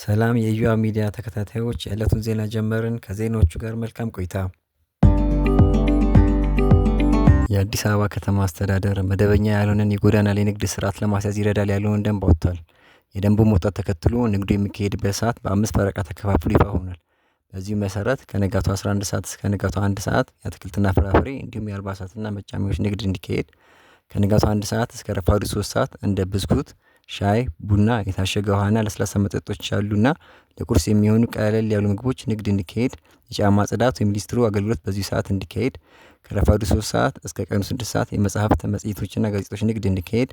ሰላም የኢዮአ ሚዲያ ተከታታዮች የዕለቱን ዜና ጀመርን። ከዜናዎቹ ጋር መልካም ቆይታ። የአዲስ አበባ ከተማ አስተዳደር መደበኛ ያልሆነን የጎዳና ላይ ንግድ ስርዓት ለማስያዝ ይረዳል ያለውን ደንብ አውጥቷል። የደንቡ መውጣት ተከትሎ ንግዱ የሚካሄድበት ሰዓት በ5 ፈረቃ ተከፋፍሎ ይፋ ሆኗል። በዚሁ መሰረት ከንጋቱ 11 ሰዓት እስከ ንጋቱ 1 ሰዓት የአትክልትና ፍራፍሬ እንዲሁም የአልባሳትና መጫሚያዎች ንግድ እንዲካሄድ፣ ከንጋቱ 1 ሰዓት እስከ ረፋዱ 3 ሰዓት እንደ ብስኩት፣ ሻይ፣ ቡና፣ የታሸገ ውሃና ለስላሳ መጠጦች ያሉና ለቁርስ የሚሆኑ ቀለል ያሉ ምግቦች ንግድ እንዲካሄድ፣ የጫማ ጽዳት ወይም ሊስትሮ አገልግሎት በዚሁ ሰዓት እንዲካሄድ፣ ከረፋዱ 3 ሰዓት እስከ ቀኑ 6 ሰዓት የመጽሐፍት መጽሔቶችና ጋዜጦች ንግድ እንዲካሄድ፣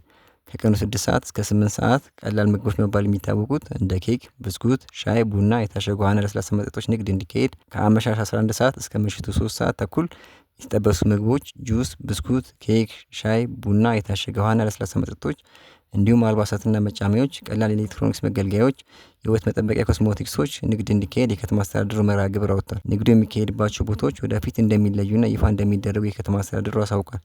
ከቀኑ 6 ሰዓት እስከ 8 ሰዓት ቀላል ምግቦች መባል የሚታወቁት እንደ ኬክ፣ ብስኩት፣ ሻይ፣ ቡና፣ የታሸገ ውሃና ለስላሳ መጠጦች ንግድ እንዲካሄድ፣ ከአመሻሽ 11 ሰዓት እስከ ምሽቱ 3 ሰዓት ተኩል የተጠበሱ ምግቦች፣ ጁስ፣ ብስኩት፣ ኬክ፣ ሻይ፣ ቡና፣ የታሸገ ውሃና ለስላሳ መጠጦች እንዲሁም አልባሳትና መጫሚያዎች፣ ቀላል ኤሌክትሮኒክስ መገልገያዎች፣ የውበት መጠበቂያ ኮስሞቲክሶች ንግድ እንዲካሄድ የከተማ አስተዳደሩ መርሃ ግብር አውጥቷል። ንግዱ የሚካሄድባቸው ቦታዎች ወደፊት እንደሚለዩና ይፋ እንደሚደረጉ የከተማ አስተዳደሩ አሳውቋል።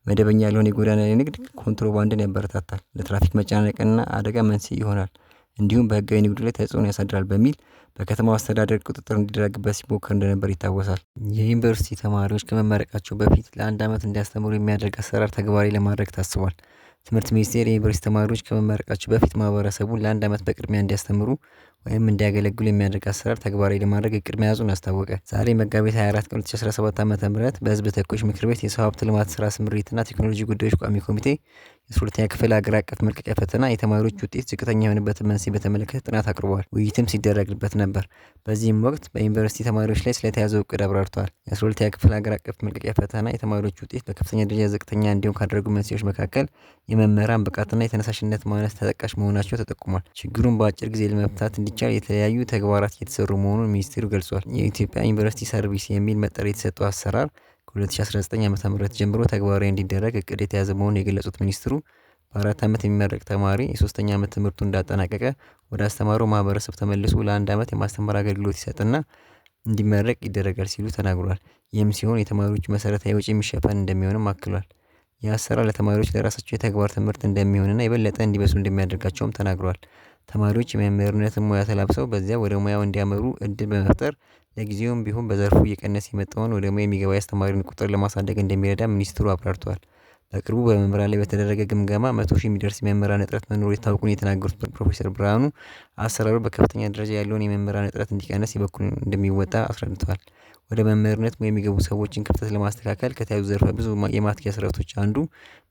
መደበኛ ያልሆነ የጎዳና ላይ ንግድ ኮንትሮባንድን ያበረታታል፣ ለትራፊክ መጨናነቅና አደጋ መንስኤ ይሆናል፣ እንዲሁም በህጋዊ ንግዱ ላይ ተጽዕኖ ያሳድራል በሚል በከተማው አስተዳደር ቁጥጥር እንዲደረግበት ሲሞከር እንደነበር ይታወሳል። የዩኒቨርሲቲ ተማሪዎች ከመመረቃቸው በፊት ለ1 ዓመት እንዲያስተምሩ የሚያደርግ አሰራር ተግባራዊ ለማድረግ ታስቧል። ትምህርት ሚኒስቴር የዩኒቨርሲቲ ተማሪዎች ከመመረቃቸው በፊት ማህበረሰቡን ለ1 ዓመት በቅድሚያ እንዲያስተምሩ ወይም እንዲያገለግሉ የሚያደርግ አሰራር ተግባራዊ ለማድረግ እቅድ መያዙን አስታወቀ። ዛሬ መጋቢት 24 ቀን 2017 ዓ.ም በህዝብ ተወካዮች ምክር ቤት የሰው ሀብት ልማት ስራ ስምሪትና ቴክኖሎጂ ጉዳዮች ቋሚ ኮሚቴ የ12ኛ ክፍል ሀገር አቀፍ መልቀቂያ ፈተና የተማሪዎች ውጤት ዝቅተኛ የሆነበትን መንስኤ በተመለከተ ጥናት አቅርበዋል። ውይይትም ሲደረግበት ነበር። በዚህም ወቅት በዩኒቨርሲቲ ተማሪዎች ላይ ስለተያዘው እቅድ አብራርተዋል። የ12ኛ ክፍል ሀገር አቀፍ መልቀቂያ ፈተና የተማሪዎች ውጤት በከፍተኛ ደረጃ ዝቅተኛ እንዲሆን ካደረጉ መንስኤዎች መካከል የመምህራን ብቃትና የተነሳሽነት ማነስ ተጠቃሽ መሆናቸው ተጠቁሟል። ችግሩን በአጭር ጊዜ ለመፍታት እንዲቻል የተለያዩ ተግባራት እየተሰሩ መሆኑን ሚኒስቴሩ ገልጿል። የኢትዮጵያ ዩኒቨርሲቲ ሰርቪስ የሚል መጠሪያ የተሰጠው አሰራር ከ2019 ዓ.ም ጀምሮ ተግባራዊ እንዲደረግ እቅድ የተያዘ መሆኑን የገለጹት ሚኒስትሩ በ4 ዓመት የሚመረቅ ተማሪ የ3ኛ ዓመት ትምህርቱን እንዳጠናቀቀ ወደ አስተማረው ማህበረሰብ ተመልሶ ለ1 ዓመት የማስተማር አገልግሎት ይሰጥና እንዲመረቅ ይደረጋል ሲሉ ተናግሯል። ይህም ሲሆን የተማሪዎቹ መሰረታዊ ወጪ የሚሸፈን እንደሚሆንም አክሏል። ይህ አሰራር ለተማሪዎች ለራሳቸው የተግባር ትምህርት እንደሚሆንና የበለጠ እንዲበስሉ እንደሚያደርጋቸውም ተናግሯል። ተማሪዎች የመምህርነትን ሙያ ተላብሰው በዚያ ወደ ሙያው እንዲያመሩ እድል በመፍጠር ለጊዜውም ቢሆን በዘርፉ እየቀነሰ የመጣውን ወደ ሙያ የሚገባ የአስተማሪውን ቁጥር ለማሳደግ እንደሚረዳ ሚኒስትሩ አብራርተዋል። በቅርቡ በመምህራን ላይ በተደረገ ግምገማ 100,000 የሚደርስ የመምህራን እጥረት መኖሩ የታወቁን የተናገሩት ፕሮፌሰር ብርሃኑ አሰራሩ በከፍተኛ ደረጃ ያለውን የመምህራን እጥረት እንዲቀንስ የበኩሉን እንደሚወጣ አስረድተዋል። ወደ መምህርነት ሙያ የሚገቡ ሰዎችን ክፍተት ለማስተካከል ከተያዙ ዘርፈ ብዙ የማትጊያ ስርዓቶች አንዱ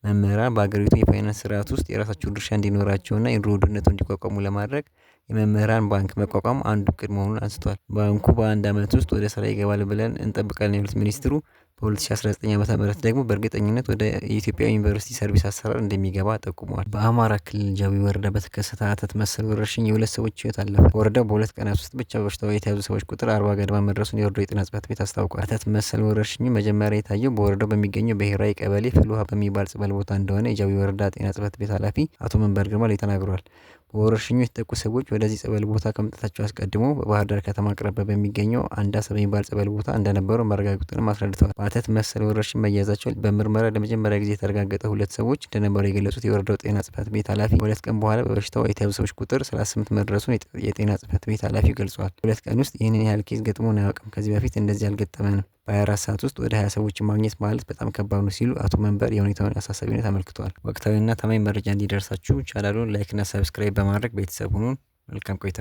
መምህራን በሀገሪቱ የፋይናንስ ስርዓት ውስጥ የራሳቸው ድርሻ እንዲኖራቸውና የኑሮ ውድነቱን እንዲቋቋሙ ለማድረግ የመምህራን ባንክ መቋቋም አንዱ እቅድ መሆኑን አንስተዋል። ባንኩ በ1 ዓመት ውስጥ ወደ ስራ ይገባል ብለን እንጠብቃለን ያሉት ሚኒስትሩ በ2019 ዓ.ም ደግሞ በእርግጠኝነት ወደ የኢትዮጵያ ዩኒቨርሲቲ ሰርቪስ አሰራር እንደሚገባ ጠቁመዋል። በአማራ ክልል ጃዊ ወረዳ በተከሰተ አተት መሰል ወረርሽኝ የ2 ሰዎች ህይወት አለፈ። ወረዳው በ2 ቀናት ውስጥ ብቻ በበሽታው የተያዙ ሰዎች ቁጥር 40 ገደማ መድረሱን የወረዳው የጤና ጽሕፈት ቤት አስታውቋል። አተት መሰል ወረርሽኙ መጀመሪያ የታየው በወረዳው በሚገኘው ብሔራዊ ቀበሌ ፍልውሃ በሚባል ጸበል ቦታ እንደሆነ የጃዊ ወረዳ ጤና ጽሕፈት ቤት ኃላፊ አቶ መንበር ግርማ ላይ ተናግረዋል። በወረርሽኙ የተጠቁ ሰዎች ወደዚህ ጸበል ቦታ ከመምጣታቸው አስቀድሞ በባህር ዳር ከተማ አቅራቢያ በሚገኘው አንዳሳ በሚባል ጸበል ቦታ እንደነበሩ ማረጋገጡንም አስረድተዋል። በአተት መሰል ወረርሽኝ መያዛቸው በምርመራ ለመጀመሪያ ጊዜ የተረጋገጠ 2 ሰዎች እንደነበሩ የገለጹት የወረዳው ጤና ጽሕፈት ቤት ኃላፊ 2 ቀን በኋላ በበሽታው የተያዙ ሰዎች ቁጥር 38 መድረሱን የጤና ጽሕፈት ቤት ኃላፊው ገልጿል። 2 ቀን ውስጥ ይህንን ያህል ኬዝ ገጥሞን አያውቅም። ከዚህ በፊት እንደዚህ አልገጠመንም። በ24 ሰዓት ውስጥ ወደ 20 ሰዎችን ማግኘት ማለት በጣም ከባድ ነው ሲሉ አቶ መንበር የሁኔታውን አሳሳቢነት አመልክተዋል። ወቅታዊና ታማኝ መረጃ እንዲደርሳችሁ ቻናሉን ላይክና ሰብስክራይብ በማድረግ ቤተሰብ ሁኑን። መልካም ቆይታ።